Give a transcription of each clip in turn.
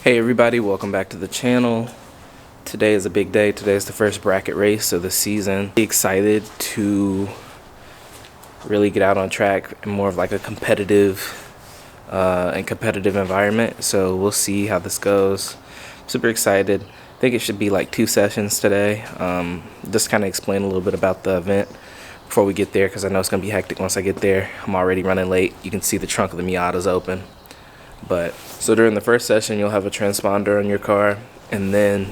Hey everybody, welcome back to the channel. Today is a big day. Today is the first bracket race of the season. Excited to really get out on track in more of like a competitive environment. So we'll see how this goes. Super excited. I think it should be like 2 sessions today. Just kind of explain a little bit about the event before we get there, because I know it's gonna be hectic once I get there. I'm already running late. You can see the trunk of the Miata's open. But so during the first session, you'll have a transponder on your car, and then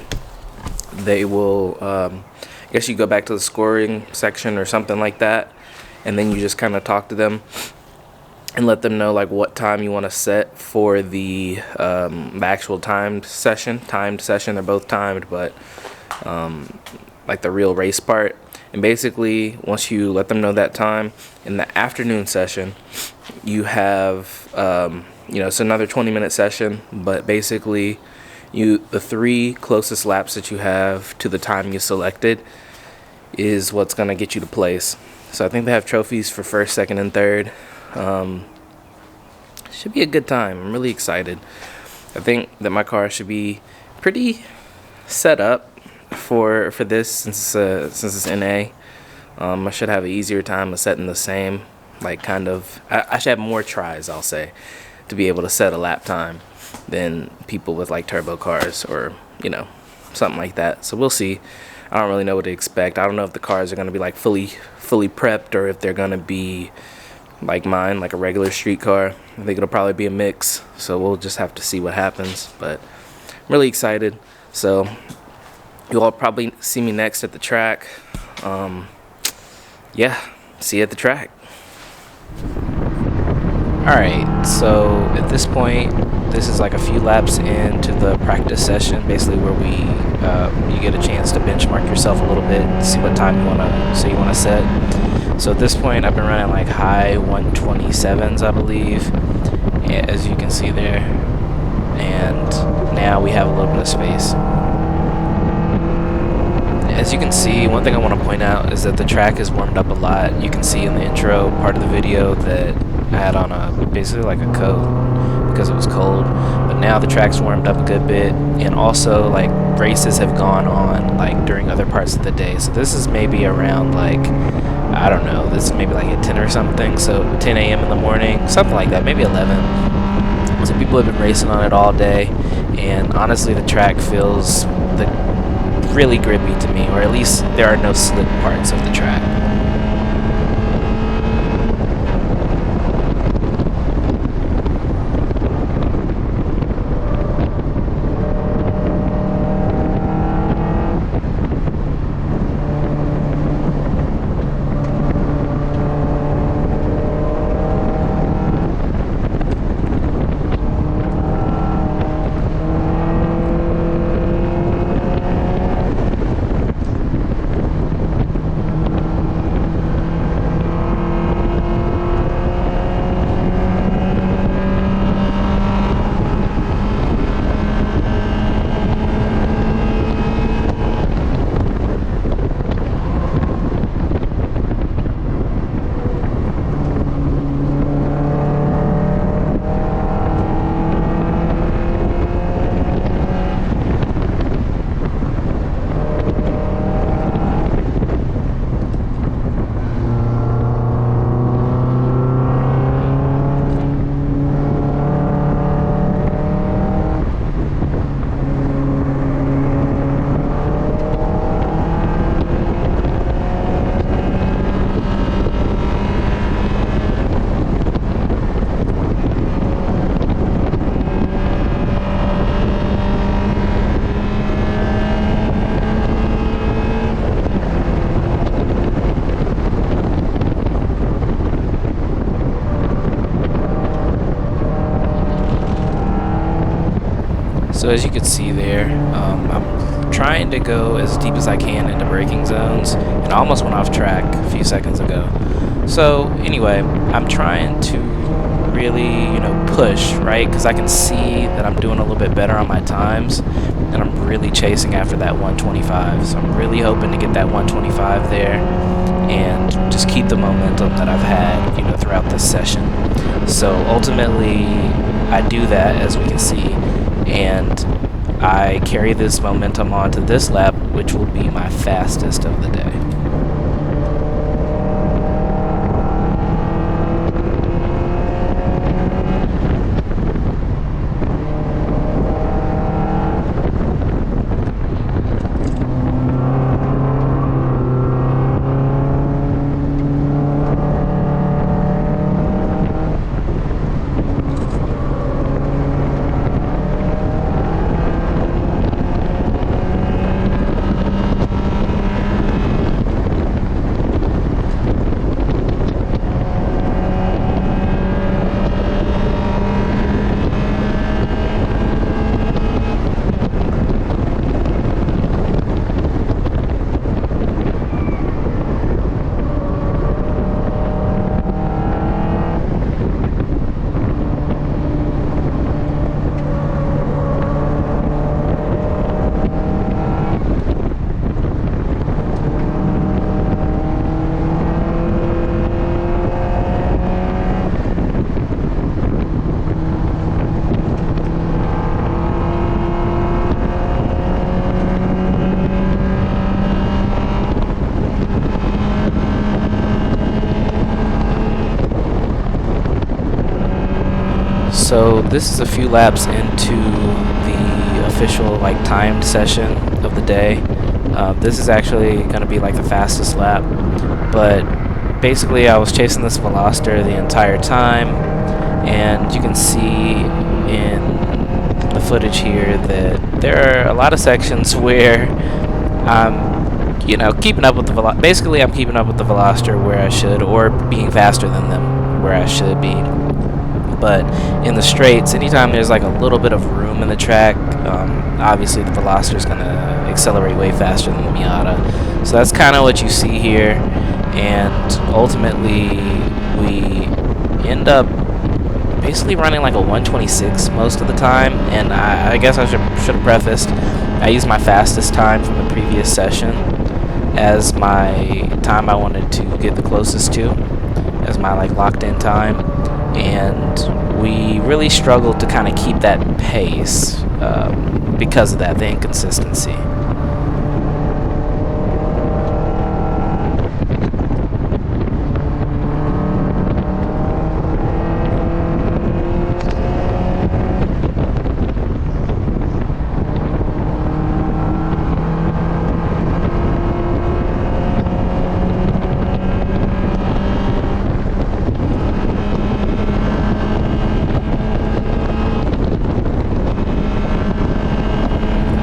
they will, I guess you go back to the scoring section or something like that, and then you just kind of talk to them and let them know like what time you want to set for the actual timed session. They're both timed, but like the real race part. And basically, once you let them know that time, in the afternoon session, you have it's another 20-minute session, but basically the 3 closest laps that you have to the time you selected is what's going to get you to place. So I think they have trophies for first, second, and third. Should be a good time. I'm really excited. I think that my car should be pretty set up for this since it's NA. I should have an easier time of setting the same, like kind of, I should have more tries, I'll say, to be able to set a lap time than people with like turbo cars or something like that. So we'll see. I don't really know what to expect. I don't know if the cars are going to be like fully prepped, or if they're going to be like mine, like a regular street car. I think it'll probably be a mix, so we'll just have to see what happens. But I'm really excited. So you'll all probably see me next at the track. See you at the track. Alright, so at this point, this is like a few laps into the practice session, basically where you get a chance to benchmark yourself a little bit, see what time you want to set. So at this point, I've been running like high 127s, I believe, as you can see there, and now we have a little bit of space. As you can see, one thing I want to point out is that the track is warmed up a lot. You can see in the intro part of the video that I had on basically like a coat because it was cold, but now the track's warmed up a good bit, and also like races have gone on like during other parts of the day. So this is maybe around like, I don't know, this is maybe like at 10 or something, so 10 a.m. in the morning, something like that, maybe 11. So people have been racing on it all day, and honestly the track feels really grippy to me, or at least there are no slip parts of the track. So as you can see there, I'm trying to go as deep as I can into braking zones, and I almost went off track a few seconds ago. So anyway, I'm trying to really, push, right? Because I can see that I'm doing a little bit better on my times, and I'm really chasing after that 125. So I'm really hoping to get that 125 there and just keep the momentum that I've had, throughout this session. So ultimately, I do that, as we can see, and I carry this momentum on to this lap, which will be my fastest of the day. So this is a few laps into the official timed session of the day. This is actually going to be the fastest lap, but basically I was chasing this Veloster the entire time, and you can see in the footage here that there are a lot of sections where I'm keeping up with the basically I'm keeping up with the Veloster where I should, or being faster than them where I should be. But in the straights, anytime there's a little bit of room in the track, obviously the Veloster is going to accelerate way faster than the Miata. So that's kind of what you see here, and ultimately we end up basically running a 126 most of the time. And I guess I should have prefaced, I used my fastest time from the previous session as my time I wanted to get the closest to, as my locked in time. And we really struggled to kind of keep that pace because of that, the inconsistency.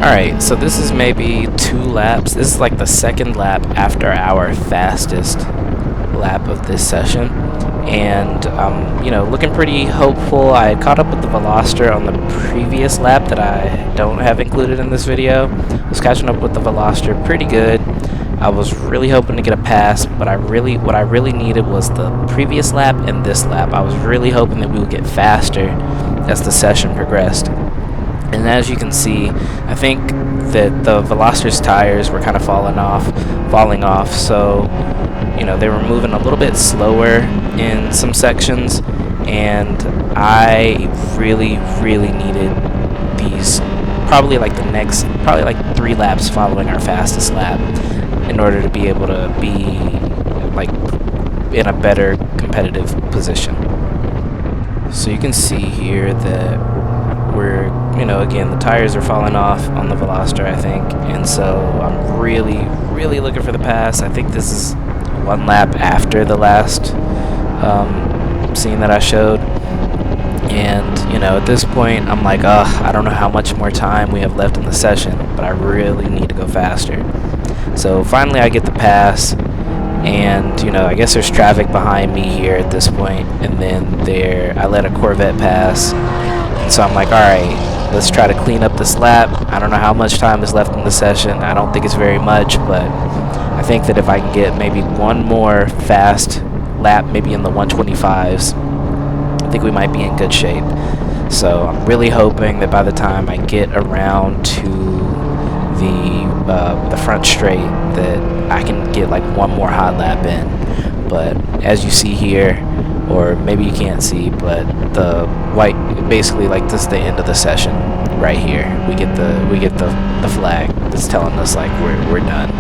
Alright, so this is maybe 2 laps. This is the second lap after our fastest lap of this session. And I'm, looking pretty hopeful. I caught up with the Veloster on the previous lap that I don't have included in this video. I was catching up with the Veloster pretty good. I was really hoping to get a pass, but what I really needed was the previous lap and this lap. I was really hoping that we would get faster as the session progressed. And as you can see, I think that the Veloster's tires were kind of falling off, so they were moving a little bit slower in some sections, and I really needed these probably the next 3 laps following our fastest lap in order to be able to be in a better competitive position. So you can see here that we're, again, the tires are falling off on the Veloster, I think, and so I'm really looking for the pass. I think this is 1 lap after the last scene that I showed, and at this point I'm I don't know how much more time we have left in the session, but I really need to go faster. So finally I get the pass, and I guess there's traffic behind me here at this point, and then I let a Corvette pass. So I'm alright, let's try to clean up this lap. I don't know how much time is left in the session. I don't think it's very much, but I think that if I can get maybe 1 more fast lap, maybe in the 125s, I think we might be in good shape. So I'm really hoping that by the time I get around to the front straight, that I can get 1 more hot lap in. But as you see here, or maybe you can't see, but the white, basically like this is the end of the session right here. We get the flag that's telling us like we're done.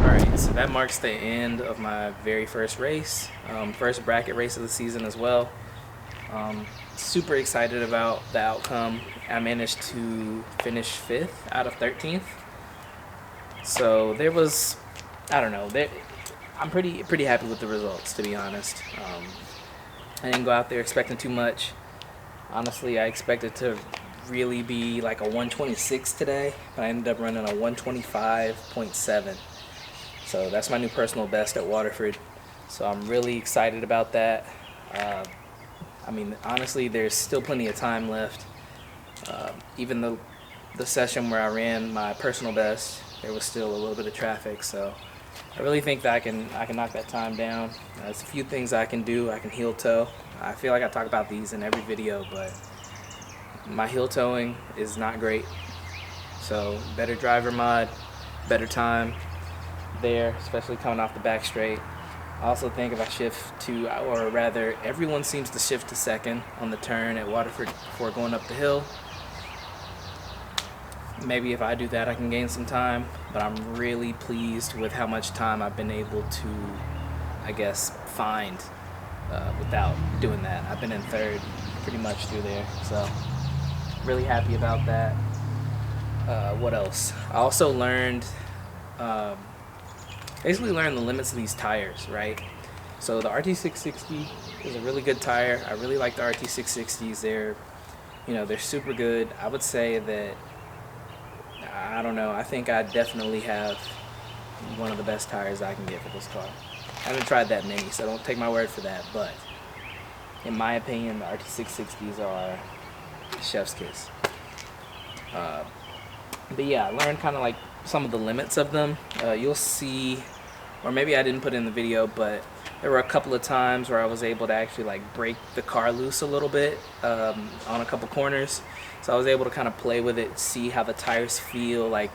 Alright, so that marks the end of my very first race, first bracket race of the season as well. Super excited about the outcome. I managed to finish 5th out of 13th. So there was, I don't know, I'm pretty happy with the results, to be honest. I didn't go out there expecting too much. Honestly, I expected to really be like a 126 today, but I ended up running a 125.7. So that's my new personal best at Waterford. So I'm really excited about that. I mean, honestly, there's still plenty of time left. Even though the session where I ran my personal best, there was still a little bit of traffic. So I really think that I can knock that time down. There's a few things I can do. I can heel toe. I feel like I talk about these in every video, but my heel toeing is not great. So better driver mod, better time there, especially coming off the back straight. I also think if I shift to, or rather, everyone seems to shift to second on the turn at Waterford before going up the hill. Maybe if I do that, I can gain some time, but I'm really pleased with how much time I've been able to, I guess, find without doing that. I've been in 3rd pretty much through there, so really happy about that. What else? I also learned, basically learned the limits of these tires, right? So the RT660 is a really good tire. I really like the RT660s. They're super good. I would say that, I don't know, I think I definitely have one of the best tires I can get for this car. I haven't tried that many, so don't take my word for that, but in my opinion, the RT660s are chef's kiss. But yeah, I learned kind of like some of the limits of them. You'll see, or maybe I didn't put it in the video, but there were a couple of times where I was able to actually like break the car loose a little bit on a couple corners. So I was able to kind of play with it, see how the tires feel like,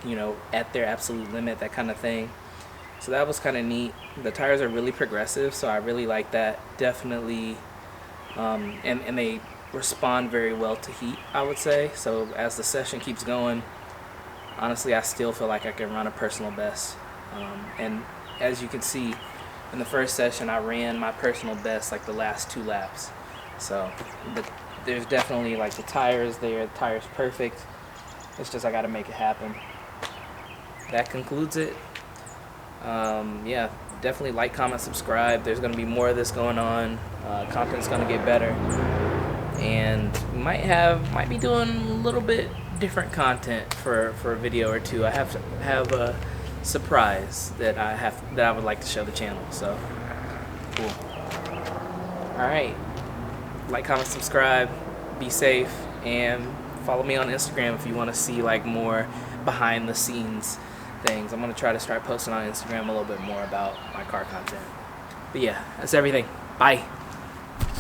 at their absolute limit, that kind of thing. So that was kind of neat. The tires are really progressive, so I really like that. Definitely, and they respond very well to heat, I would say. So as the session keeps going, honestly, I still feel like I can run a personal best. And as you can see, in the first session, I ran my personal best like the last 2 laps. So there's definitely like the tires there. The tire's perfect. It's just I got to make it happen. That concludes it. Yeah, definitely like, comment, subscribe. There's going to be more of this going on. Content's going to get better. And might be doing a little bit different content for a video or two. I have a surprise that I would like to show the channel. So cool. All right, like, comment, subscribe, be safe, and follow me on Instagram if you want to see like more behind the scenes things. I'm gonna try to start posting on Instagram a little bit more about my car content. But yeah, that's everything. Bye.